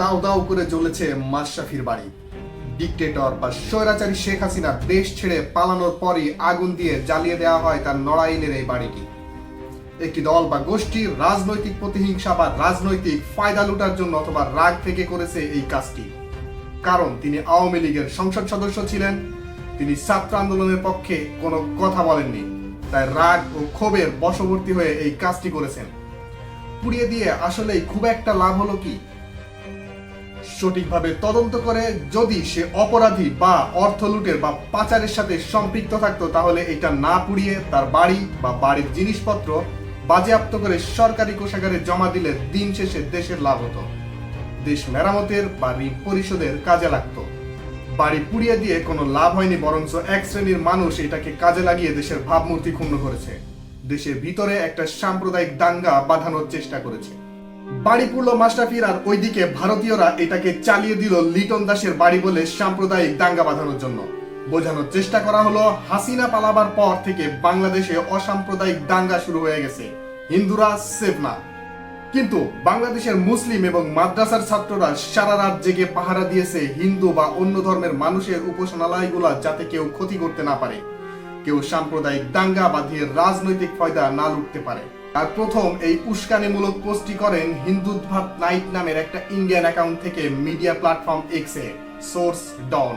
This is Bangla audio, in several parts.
দাউ দাউ করে জ্বলেছে মাশরাফির বাড়ি। ডিক্টেটর বা স্বৈরাচারী শেখ হাসিনা দেশ ছেড়ে পালানোর পরই আগুন দিয়ে জ্বালিয়ে দেওয়া হয় তার নড়াইলের এই বাড়িটি। একটি দল বা গোষ্ঠীর রাজনৈতিক প্রতিহিংসা বা রাজনৈতিক ফায়দা লুটার জন্য অথবা রাগ থেকে করেছে এই কাজটি। কারণ তিনি আওয়ামী লীগের সংসদ সদস্য ছিলেন, তিনি ছাত্র আন্দোলনের পক্ষে কোনো কথা বলেননি, তাই রাগ ও ক্ষোভের বশবর্তী হয়ে এই কাজটি করেছেন। পুড়িয়ে দিয়ে আসলেই খুব একটা লাভ হলো কি? সঠিকভাবে তদন্ত করে যদি সে অপরাধী বা অর্থ লুটের বা পাচারের সাথে সম্পৃক্ত থাকতো, তাহলে এটা না পুড়িয়ে তার বাড়ি বা বাড়ির জিনিসপত্র বাজেয়াপ্ত করে সরকারি কোষাগারে জমা দিলে দিন শেষে দেশের লাভ হতো, দেশ মেরামতের বা ঋণ পরিশোধের কাজে লাগতো। বাড়ি পুড়িয়ে দিয়ে কোনো লাভ হয়নি, বরঞ্চ এক শ্রেণীর মানুষ এটাকে কাজে লাগিয়ে দেশের ভাবমূর্তি ক্ষুণ্ণ করেছে, দেশের ভিতরে একটা সাম্প্রদায়িক দাঙ্গা বাঁধানোর চেষ্টা করেছে। বাড়ি পুড়ল মাশরাফির, আর ওইদিকে ভারতীয়রা এটাকে চালিয়ে দিল লিটন দাসের বাড়ি বলে সাম্প্রদায়িক দাঙ্গা বাঁধানোর জন্য। বোঝানোর চেষ্টা করা হলো হাসিনা পালাবার পর থেকে বাংলাদেশে অসাম্প্রদায়িক দাঙ্গা শুরু হয়ে গেছে, হিন্দুরা সেফ না। কিন্তু বাংলাদেশের মুসলিম এবং মাদ্রাসার ছাত্ররা সারা রাত জেগে পাহারা দিয়েছে হিন্দু বা অন্য ধর্মের মানুষের উপাসনালয়গুলা যাতে কেউ ক্ষতি করতে না পারে, কেউ সাম্প্রদায়িক দাঙ্গা বাঁধিয়ে রাজনৈতিক ফায়দা না লুটতে পারে। আর প্রথম এই উস্কানিমূলক পোস্টটি করেন হিন্দুত্ববাদ নাইট নামের একটা ইন্ডিয়ান অ্যাকাউন্ট থেকে মিডিয়া প্ল্যাটফর্ম এক্সে, সোর্স ডন।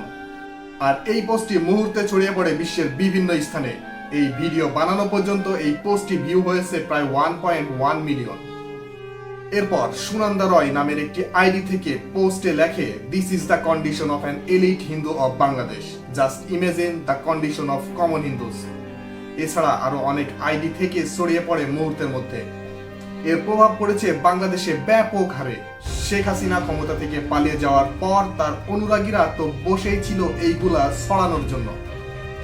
আর এই পোস্টটি মুহূর্তে ছড়িয়ে পড়ে বিশ্বের বিভিন্ন স্থানে। এই ভিডিও বানানো পর্যন্ত এই পোস্টটি ভিউ হয়েছে প্রায় 1.1 মিলিয়ন। এরপর সুনন্দা রয় নামের একটি আইডি থেকে পোস্টে লেখে, this is the condition of an elite Hindu of Bangladesh, just imagine the condition of common Hindus. এছাড়া আরো অনেক আইডি থেকে ছড়িয়ে পড়ে মুহূর্তের মধ্যে। এর প্রভাব পড়েছে বাংলাদেশে ব্যাপক হারে। শেখ হাসিনা ক্ষমতা থেকে পালিয়ে যাওয়ার পর তার অনুরাগীরা তো বসেই ছিল এইগুলা ছড়ানোর জন্য,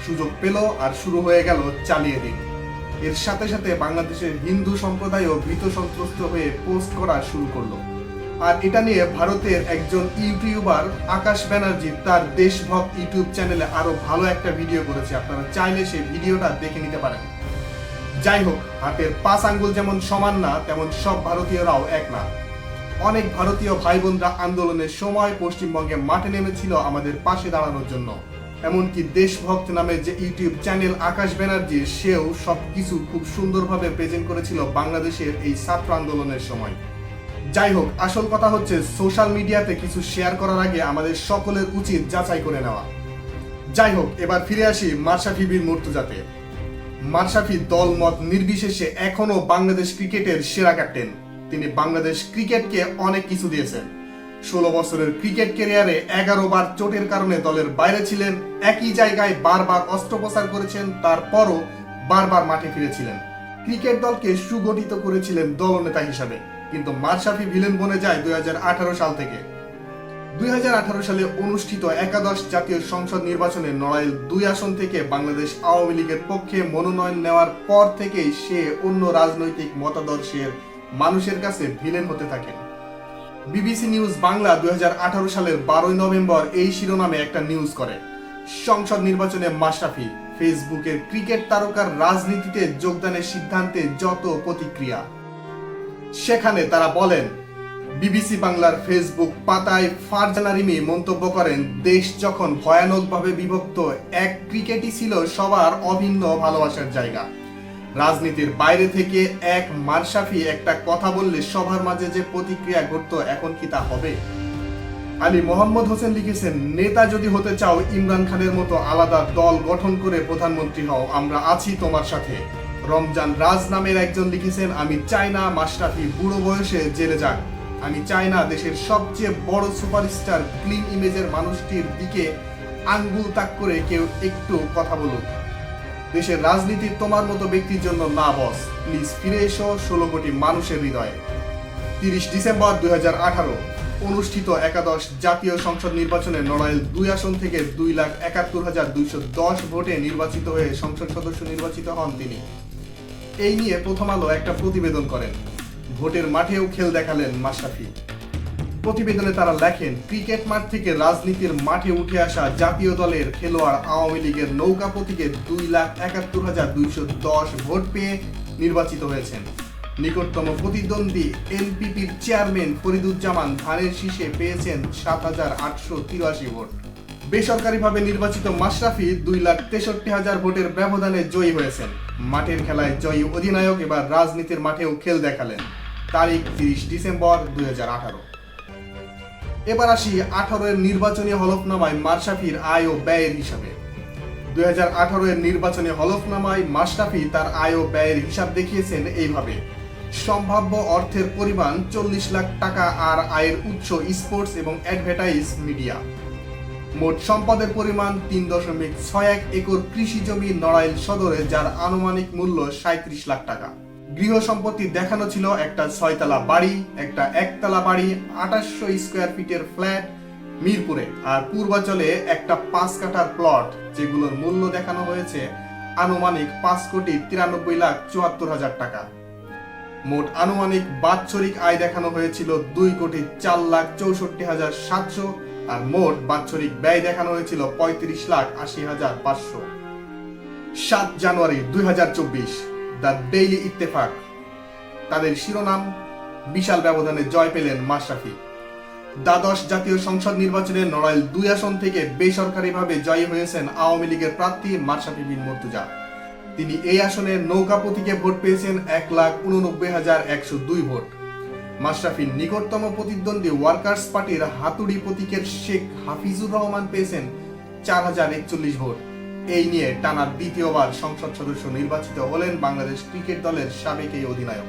সুযোগ পেল আর শুরু হয়ে গেল চালিয়ে দিন। এর সাথে সাথে বাংলাদেশের হিন্দু সম্প্রদায়ও ভীত সন্ত্রস্ত হয়ে পোস্ট করা শুরু করলো। আর এটা নিয়ে ভারতের একজন ইউটিউবার আকাশ ব্যানার্জি তার দেশভক্ত ইউটিউব চ্যানেলে আরো ভালো একটা ভিডিও করেছে, আপনারা চাইলে সেই ভিডিওটা দেখে নিতে পারেন। যাই হোক, হাতের 5 আঙ্গুল যেমন সমান না, তেমন সব ভারতীয়রাও এক না। অনেক ভারতীয় ভাই বোনরা আন্দোলনের সময় পশ্চিমবঙ্গে মাঠে নেমেছিল আমাদের পাশে দাঁড়ানোর জন্য। এমনকি দেশভক্ত নামে যে ইউটিউব চ্যানেল আকাশ ব্যানার্জি, সেও সবকিছু খুব সুন্দরভাবে প্রেজেন্ট করেছিল বাংলাদেশের এই ছাত্র আন্দোলনের সময়। যাই হোক, আসল কথা হচ্ছে সোশ্যাল মিডিয়াতে কিছু শেয়ার করার আগে আমাদের সকলের উচিত যাচাই করে নেওয়া। যাই হোক, এবার ফিরে আসি মাশরাফি বীর মুর্তজাতে। মাশরাফি দল মত নির্বিশেষে এখনো বাংলাদেশ ক্রিকেটের সেরা ক্যাপ্টেন। তিনি বাংলাদেশ ক্রিকেটকে অনেক কিছু দিয়েছেন। 16 বছরের ক্রিকেট ক্যারিয়ারে 11 বার চোটের কারণে দলের বাইরে ছিলেন, একই জায়গায় বারবার অস্ত্রোপচার করেছেন, তারপরও বারবার মাঠে ফিরেছিলেন। ক্রিকেট দলকে সুগঠিত করেছিলেন দলনেতা হিসাবে। কিন্তু মাশরাফি ভিলেন বনে যায় 2018 সাল থেকে। 2018 সালে অনুষ্ঠিত একাদশ জাতীয় সংসদ নির্বাচনে নড়াইল 2 আসন থেকে বাংলাদেশ আওয়ামী লীগের পক্ষে মনোনয়ন নেওয়ার পর থেকেই সে অন্য রাজনৈতিক মতাদর্শের মানুষের কাছে ভিলেন হতে থাকেন। বিবিসি নিউজ বাংলা 2018 সালের 12 নভেম্বর এই শিরোনামে একটা নিউজ করে, সংসদ নির্বাচনে মাশরাফি, ফেসবুকের ক্রিকেট তারকার রাজনীতিতে যোগদানের সিদ্ধান্তে যত প্রতিক্রিয়া। সেখানে তারা বলেন, বিবিসি বাংলার ফেসবুক পাতায় ফারজানা রিমি মন্তব্য করেন, দেশ যখন ভয়ানকভাবে বিভক্ত, এক ক্রিকেটই ছিল সবার অভিন্ন ভালোবাসার জায়গা। রাজনীতির বাইরে থেকে এক মাশরাফি একটা কথা বললে সবার মাঝে যে প্রতিক্রিয়া ঘটতো, এখন কি তা হবে? আলী মোহাম্মদ হোসেন লিখেছেন, নেতা যদি হতে চাও ইমরান খানের মতো আলাদা দল গঠন করে প্রধানমন্ত্রী হও, আমরা আছি তোমার সাথে। রমজান রাজ নামের একজন লিখেছেন, আমি চাই না মাশরাফি বুড়ো বয়সে জেলে যাক। আমি চাই না দেশের সবচেয়ে বড় সুপারস্টার ক্লিন ইমেজের মানুষটির দিকে আঙ্গুল তাক করে কেউ একটু কথা বলুক। দেশের রাজনীতি তোমার মতো ব্যক্তির জন্য না বস, প্লিজ ফিরে এসো 16 কোটি মানুষের হৃদয়ে। 30 ডিসেম্বর 2018 অনুষ্ঠিত একাদশ জাতীয় সংসদ নির্বাচনে নড়াইল 2 আসন থেকে 2,71,210 ভোটে নির্বাচিত হয়ে সংসদ সদস্য নির্বাচিত হন তিনি। এই নিয়ে প্রথম আলো একটা প্রতিবেদন করেন। ভোটের মাঠেও খেল দেখালেন মাশরাফি। প্রতিবেদনে তারা লেখেন, ক্রিকেট মাঠ থেকে রাজনীতির মাঠে উঠে আসা জাতীয় দলের খেলোয়াড় আওয়ামী লীগের নৌকা প্রতীকে 2,71,210 ভোট পেয়ে নির্বাচিত হয়েছেন। নিকটতম প্রতিদ্বন্দ্বী এনপিপির চেয়ারম্যান ফরিদুজ্জামান ধানের শীষে পেয়েছেন ৭,৮৮৩ ভোট। বেসরকারিভাবে নির্বাচিত মাশরাফি 2,63,000 ভোটের ব্যবধানে জয়ী হয়েছেন। মাঠের খেলায় জয়ী অধিনায়ক এবার রাজনীতির মাঠেও খেল দেখালেন। তারিখ 30 ডিসেম্বর 2018। এবার আসি 18 নির্বাচনী হলফনামায় মাশরাফির আয় ও ব্যয়ের হিসাবে। 2018 নির্বাচনী হলফনামায় মাশরাফি তার আয় ও ব্যয়ের হিসাব দেখিয়েছেন এইভাবে: সম্ভাব্য অর্থের পরিমাণ 40 লাখ টাকা, আর আয়ের উৎস স্পোর্টস এবং অ্যাডভার্টাইজ মিডিয়া। মোট সম্পদের পরিমাণ 3.61 একর কৃষি জমি নড়াইল সদরে, যার আনুমানিক মূল্য 37 লাখ টাকা। গৃহ সম্পত্তি দেখানো ছিল একটা 6তলা বাড়ি, একটা একতলা বাড়ি, 2800 স্কোয়ার ফিটের ফ্ল্যাট মিরপুরে, আর পূর্বাঞ্চলে একটা 5 কাঠার প্লট, যেগুলোর মূল্য দেখানো হয়েছে আনুমানিক 5,93,74,000 টাকা। মোট আনুমানিক বাৎসরিক আয় দেখানো হয়েছিল 2,04,64,700, আর মোট বাৎসরিক ব্যয় দেখানো হয়েছিল 35,80,500। 7 জানুয়ারি 2024 দ্য ডেইলি ইত্তেফাক, তাদের শিরোনাম: বিশাল ব্যবধানে জয় পেলেন মাশরাফি। দ্বাদশ জাতীয় সংসদ নির্বাচনে নড়াইল 2 আসন থেকে বেসরকারিভাবে জয়ী হয়েছেন আওয়ামী লীগের প্রার্থী মাশরাফি বিন মুর্তজা। তিনি এই আসনে নৌকা প্রতীকে ভোট পেয়েছেন 1,89,102 ভোট। মাশরাফির নিকটতম প্রতিদ্বন্দ্বী ওয়ার্কার্স পার্টির হাতুড়ি প্রতীকের শেখ হাফিজুর রহমান পেয়েছেন 4,041 ভোট। এই নিয়ে টানা দ্বিতীয়বার সংসদ সদস্য নির্বাচিত হলেন বাংলাদেশ ক্রিকেট দলের সাবেক এই অধিনায়ক।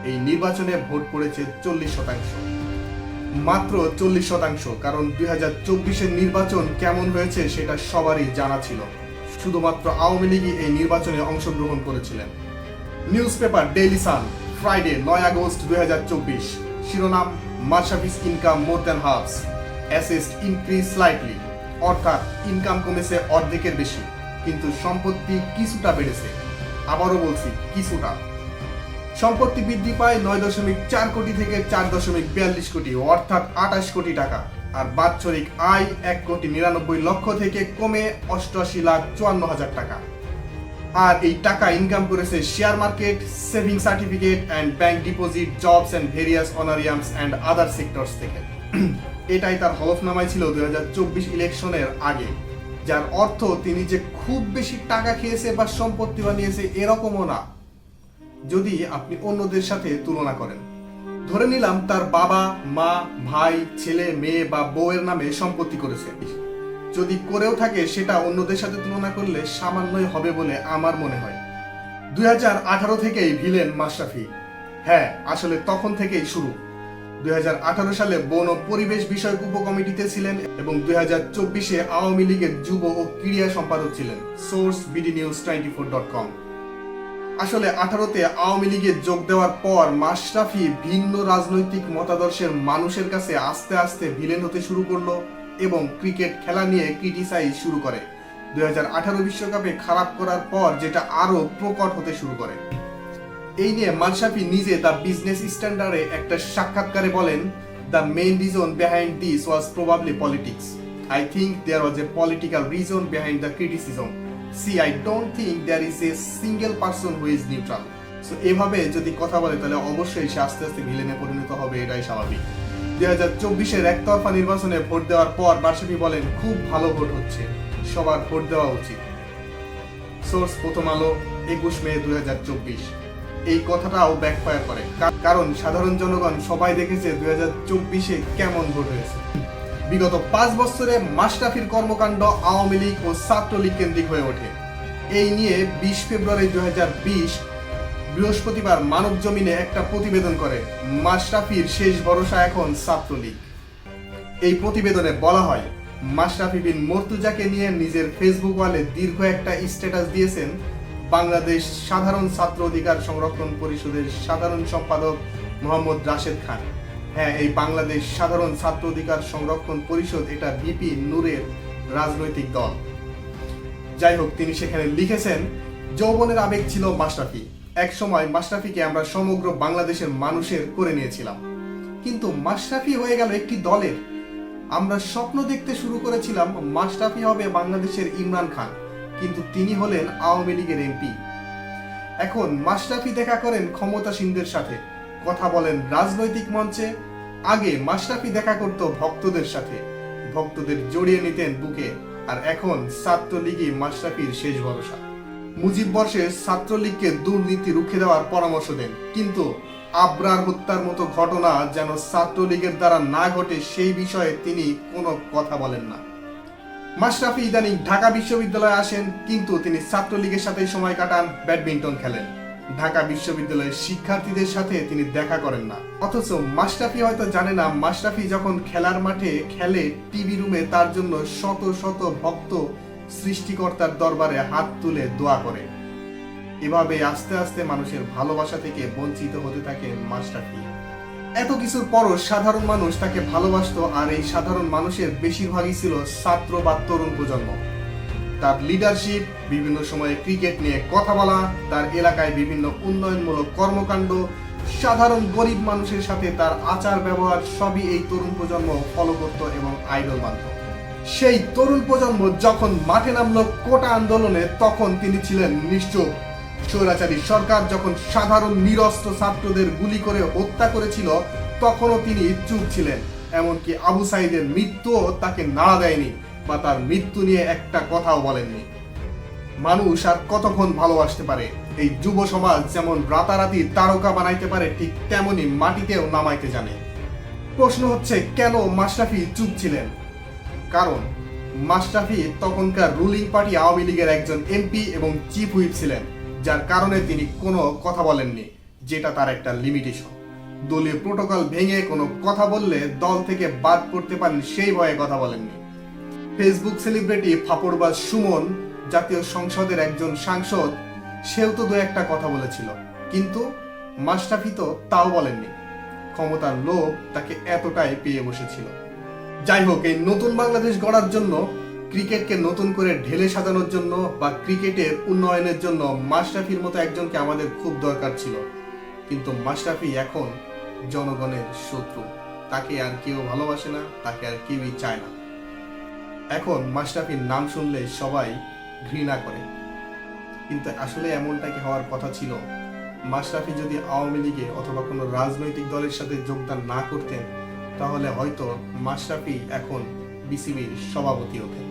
এই নির্বাচনে ভোট পড়েছে 40%, মাত্র 40%, কারণ 2024 নির্বাচন কেমন হয়েছে সেটা সবারই জানা ছিল। শুধুমাত্র আওয়ামী লীগই এই নির্বাচনে অংশগ্রহণ করেছিলেন। Newspaper daily Sun, Friday 9 August 2024, শিরোনাম: Mashrafe's income more than halves, assets increase slightly, অর্থাৎ ইনকাম কমেছে অর্ধেকের বেশি, কিন্তু সম্পত্তি কিছুটা বেড়েছে। আবারও বলছি, কিছুটা। সম্পত্তি বৃদ্ধি পায় 9.4 কোটি থেকে 4.42 কোটি, অর্থাৎ 28 কোটি টাকা। আর বাৎসরিক আয় 1,99,00,000 থেকে কমে 88,54,000 টাকা। আর এই টাকা ইনকাম করেছে share market, saving certificate and bank deposit, jobs and various honorariums and other sectors থেকে। এটাই তার হলফনামায় ছিল 2024 ইলেকশনের আগে, যার অর্থ তিনি যে খুব বেশি টাকা খেয়েছে বা সম্পত্তি বানিয়েছে এরকমও না, যদি আপনি অন্যদের সাথে তুলনা করেন। ধরে নিলাম তার বাবা, মা, ভাই, ছেলে, মেয়ে বা বউয়ের নামে সম্পত্তি করেছে। যদি করেও থাকে, সেটা অন্যদের সাথে তুলনা করলে সামান্যই হবে বলে আমার মনে হয়। 2018 থেকেই ভিলেন মাশরাফি। হ্যাঁ, আসলে তখন থেকেই শুরু। 2018 সালে বন ও পরিবেশ বিষয়ক উপকমিটিতে ছিলেন এবং 2024 আওয়ামী লীগের যুব ও ক্রীড়া সম্পাদক ছিলেন। Source bdnews24.com। আসলে 18তে আওয়ামী লীগে যোগ দেওয়ার পর মাশরাফি ভিন্ন রাজনৈতিক মতাদর্শের মানুষের কাছে আস্তে আস্তে ভিলেন হতে শুরু করলো এবং ক্রিকেট খেলা নিয়ে ক্রিটিসাইজ শুরু করে। 2018 বিশ্বকাপে খারাপ করার পর যেটা আরো প্রকট হতে শুরু করে। এই নিয়ে মাশরাফি নিজে দ্য বিজনেস স্ট্যান্ডার্ডে একটা সাক্ষাৎকারে বলেন, the main reason behind this was probably politics. I think there was a political reason behind the criticism. See, I don't think there is a single person who is neutral. So এভাবে যদি কথা বলে তাহলে অবশ্যই সে আস্তে আস্তে ভিলেনে পরিণত হবে, এটাই স্বাভাবিক। 2024 একতরফা নির্বাচনে ভোট দেওয়ার পর মাশরাফি বলেন, খুব ভালো ভোট হচ্ছে, সবার ভোট দেওয়া উচিত। সোর্স প্রথম আলো, 21 মে 2024। এই কথাটাও ব্যাকফায়ার করে, কারণ সাধারণ জনগণ সবাই দেখেছে 2024 কেমন ভোট হয়েছে। বিগত 5 বছরে মাশরাফির কর্মকাণ্ড আওয়ামী লীগ ও ছাত্রলীগ কেন্দ্রিক হয়ে ওঠে। এই নিয়ে 20 ফেব্রুয়ারি 2020 বৃহস্পতিবার মানব জমিনে একটা প্রতিবেদন করে, মাশরাফির শেষ ভরসা এখন ছাত্রলীগ। এই প্রতিবেদনে বলা হয়, মাশরাফি বিন মুর্তজাকে নিয়ে নিজের ফেসবুক ওয়ালে দীর্ঘ একটা স্ট্যাটাস দিয়েছেন বাংলাদেশ সাধারণ ছাত্র অধিকার সংরক্ষণ পরিষদের সাধারণ সম্পাদক মোহাম্মদ রাশেদ খান। হ্যাঁ, এই বাংলাদেশ সাধারণ ছাত্র অধিকার সংরক্ষণ পরিষদ, এটা ভিপি নূরের রাজনৈতিক দল। যাই হোক, তিনি সেখানে লিখেছেন, যৌবনের আবেগ ছিল মাশরাফি। এক সময় মাশরাফিকে আমরা সমগ্র বাংলাদেশের মানুষের করে নিয়েছিলাম, কিন্তু মাশরাফি হয়ে গেল একটি দলের। আমরা স্বপ্ন দেখতে শুরু করেছিলাম মাশরাফি হবে বাংলাদেশের ইমরান খান, কিন্তু তিনি হলেন আওয়ামী লীগের এমপি। এখন মাশরাফি দেখা করেন ক্ষমতাসীনদের সাথে, কথা বলেন রাজনৈতিক মঞ্চে। আগে মাশরাফি দেখা করত ভক্তদের সাথে, ভক্তদের জড়িয়ে নিতেন বুকে। আর এখন ছাত্রলীগই মাশরাফির শেষ ভরসা। মুজিব বর্ষে ছাত্রলীগকে দুর্নীতি রুখে দেওয়ার পরামর্শ দেন, কিন্তু আবরার হত্যার মতো ঘটনা যেন ছাত্রলীগের দ্বারা না ঘটে সেই বিষয়ে তিনি কোনো কথা বলেন না। মাশরাফি ইদানিং ঢাকা বিশ্ববিদ্যালয়ে আসেন, কিন্তু তিনি ছাত্রলীগের সাথেই সময় কাটান, ব্যাডমিন্টন খেলেন। ঢাকা বিশ্ববিদ্যালয়ের শিক্ষার্থীদের সাথে তিনি দেখা করেন না। অথচ মাশরাফি হয়তো জানে না, মাশরাফি যখন খেলার মাঠে খেলে, টিভি রুমে তার জন্য শত শত ভক্ত সৃষ্টিকর্তার দরবারে হাত তুলে দোয়া করে। এভাবে আস্তে আস্তে মানুষের ভালোবাসা থেকে বঞ্চিত হতে থাকে মাশরাফি। এত কিছুর পরও সাধারণ মানুষ তাকে ভালোবাসতো, আর এই সাধারণ মানুষের বেশিরভাগই ছিল ছাত্র বা তরুণ প্রজন্ম। তার লিডারশিপ, বিভিন্ন সময়ে ক্রিকেট নিয়ে কথা বলা, তার এলাকায় বিভিন্ন উন্নয়নমূলক কর্মকাণ্ড, সাধারণ গরিব মানুষের সাথে তার আচার ব্যবহার সবই এই তরুণ প্রজন্ম ফলো করত এবং আইডল মানত। সেই তরুণ প্রজন্ম যখন মাঠে নামলো কোটা আন্দোলনে, তখন তিনি ছিলেন নিশ্চুপ। স্বৈরাচারী সরকার যখন সাধারণ নিরস্ত্র ছাত্রদের গুলি করে হত্যা করেছিল, তখনও তিনি চুপ ছিলেন। এমনকি আবু সাইদের মৃত্যুও তাকে নাড়া দেয়নি, বা তার মৃত্যু নিয়ে একটা কথাও বলেননি। মানুষ আর কতক্ষণ ভালোবাসতে পারে? এই যুব সমাজ যেমন রাতারাতি তারকা বানাইতে পারে, ঠিক তেমনি মাটিতেও নামাইতে জানে। প্রশ্ন হচ্ছে, কেন মাশরাফি চুপ ছিলেন? কারণ মাশরাফি তখনকার রুলিং পার্টি আওয়ামী লীগের একজন এমপি এবং চিফ হুইপ ছিলেন, যার কারণে তিনি কোনো কথা বলেননি, যেটা তার একটা লিমিটেশন। দলীয় প্রোটোকল ভেঙে কোনো কথা বললে দল থেকে বাদ পড়তে পারেন, সেই ভয়ে কথা বলেননি। ফেসবুক সেলিব্রিটি ফাপড়বাজ সুমন, জাতীয় সংসদের একজন সাংসদ, সেও তো দু একটা কথা বলেছিল, কিন্তু মাশরাফি তো তাও বলেননি। ক্ষমতার লোভ তাকে এতটাই পেয়ে বসেছিল। যাই হোক, এই নতুন বাংলাদেশ গড়ার জন্য, ক্রিকেটকে নতুন করে ঢেলে সাজানোর জন্য, বা ক্রিকেটের উন্নয়নের জন্য মাশরাফির মতো একজনকে আমাদের খুব দরকার ছিল। কিন্তু মাশরাফি এখন জনগণের শত্রু, তাকে আর কেউ ভালোবাসে না, তাকে আর কেউই চায় না। এখন মাশরাফির নাম শুনলে সবাই ঘৃণা করে, কিন্তু আসলে এমনটা কি হওয়ার কথা ছিল? মাশরাফি যদি আওয়ামী লীগে অথবা কোনো রাজনৈতিক দলের সাথে যোগদান না করতেন, তাহলে হয়তো মাশরাফি এখন বিসিবির সভাপতি হতেন।